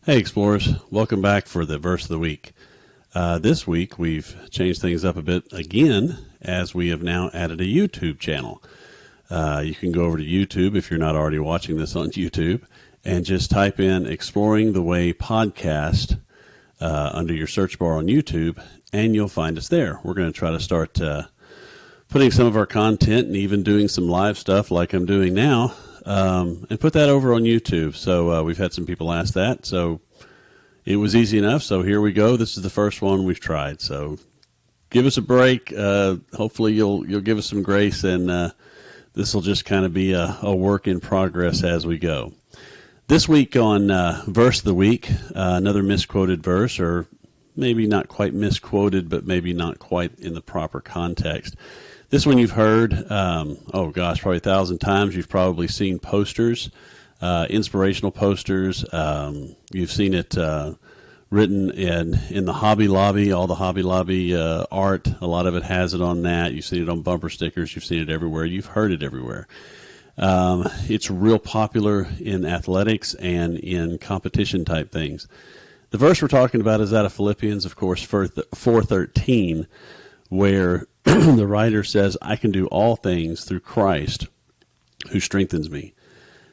Hey Explorers, welcome back for the verse of the week. This week we've changed things up a bit again as we have now added a YouTube channel. You can go over to YouTube if you're not already watching this on YouTube and just type in Exploring the Way Podcast under your search bar on YouTube and you'll find us there. We're going to try to start putting some of our content and even doing some live stuff like I'm doing now. And put that over on YouTube. So we've had some people ask that. So it was easy enough. So here we go. This is the first one we've tried. So give us a break. Hopefully you'll give us some grace, and this will just kind of be a work in progress as we go. This week on Verse of the Week, another misquoted verse, or maybe not quite misquoted, but maybe not quite in the proper context. This one you've heard, probably 1,000 times. You've probably seen posters, inspirational posters. You've seen it written in the Hobby Lobby, all the Hobby Lobby art. A lot of it has it on that. You've seen it on bumper stickers. You've seen it everywhere. You've heard it everywhere. It's real popular in athletics and in competition type things. The verse we're talking about is out of Philippians, of course, 4:13, where the writer says, I can do all things through Christ who strengthens me.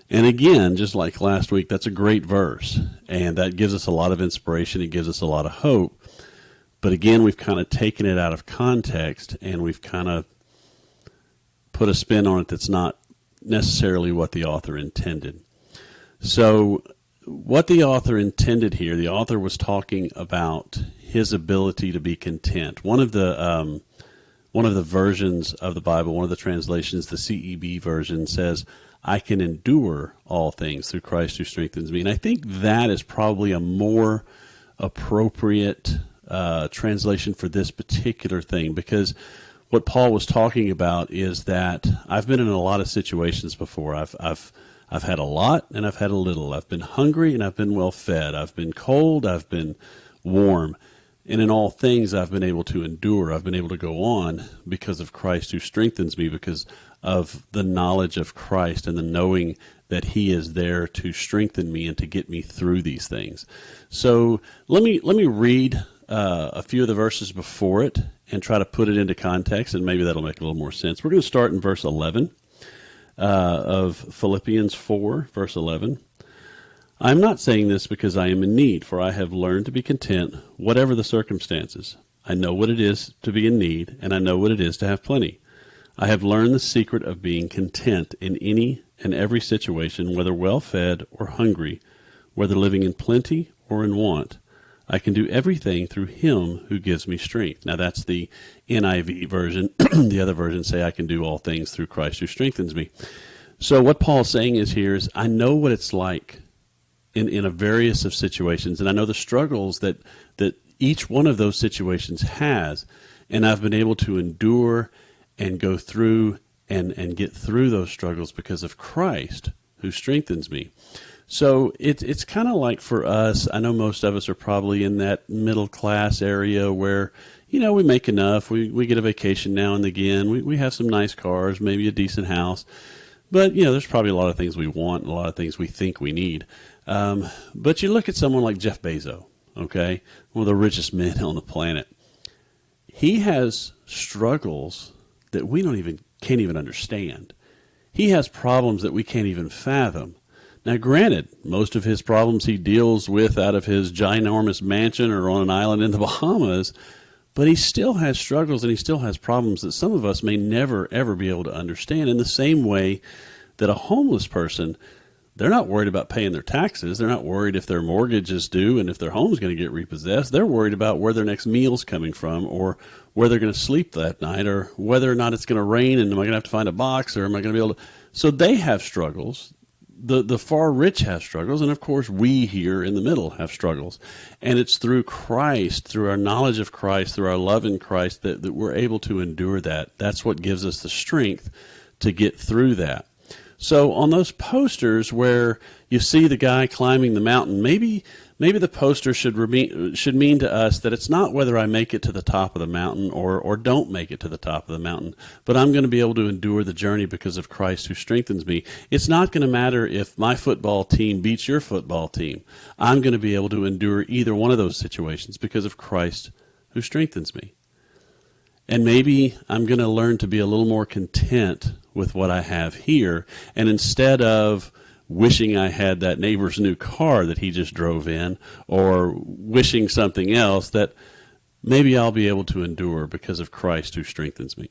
And again, just like last week, that's a great verse. And that gives us a lot of inspiration. It gives us a lot of hope. But again, we've kind of taken it out of context and we've kind of put a spin on it that's not necessarily what the author intended. So what the author intended here, the author was talking about his ability to be content. One of the versions of the Bible, one of the translations, the CEB version, says, I can endure all things through Christ who strengthens me. And I think that is probably a more appropriate translation for this particular thing, because what Paul was talking about is that I've been in a lot of situations before. I've had a lot and I've had a little. I've been hungry and I've been well fed. I've been cold, I've been warm. And in all things, I've been able to endure. I've been able to go on because of Christ who strengthens me, because of the knowledge of Christ and the knowing that He is there to strengthen me and to get me through these things. So let me read a few of the verses before it and try to put it into context, and maybe that'll make a little more sense. We're going to start in verse 11 of Philippians 4, verse 11. I am not saying this because I am in need, for I have learned to be content, whatever the circumstances. I know what it is to be in need, and I know what it is to have plenty. I have learned the secret of being content in any and every situation, whether well-fed or hungry, whether living in plenty or in want. I can do everything through Him who gives me strength. Now that's the NIV version. The other versions say I can do all things through Christ who strengthens me. So what Paul's saying is here is I know what it's like in a various of situations, and I know the struggles that each one of those situations has, and I've been able to endure and go through and get through those struggles because of Christ who strengthens me. So it's kind of like for us, I know most of us are probably in that middle class area where, we make enough, we get a vacation now and again, we have some nice cars, maybe a decent house, but there's probably a lot of things we want and a lot of things we think we need. But you look at someone like Jeff Bezos, okay, one of the richest men on the planet. He has struggles that we can't even understand. He has problems that we can't even fathom. Now, granted, most of his problems he deals with out of his ginormous mansion or on an island in the Bahamas, but he still has struggles and he still has problems that some of us may never, ever be able to understand, in the same way that a homeless person, they're not worried about paying their taxes. They're not worried if their mortgage is due and if their home's going to get repossessed. They're worried about where their next meal's coming from, or where they're going to sleep that night, or whether or not it's going to rain and am I going to have to find a box, or am I going to be able to... So they have struggles. The far rich have struggles, and of course we here in the middle have struggles. And it's through Christ, through our knowledge of Christ, through our love in Christ, that we're able to endure that. That's what gives us the strength to get through that. So on those posters where you see the guy climbing the mountain, maybe maybe the poster should mean to us that it's not whether I make it to the top of the mountain or don't make it to the top of the mountain, but I'm going to be able to endure the journey because of Christ who strengthens me. It's not going to matter if my football team beats your football team. I'm going to be able to endure either one of those situations because of Christ who strengthens me. And maybe I'm going to learn to be a little more content with what I have here, and instead of wishing I had that neighbor's new car that he just drove in, or wishing something else, that maybe I'll be able to endure because of Christ who strengthens me.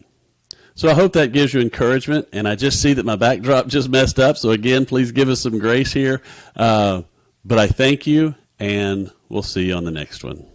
So I hope that gives you encouragement, and I just see that my backdrop just messed up, so again, please give us some grace here. But I thank you, and we'll see you on the next one.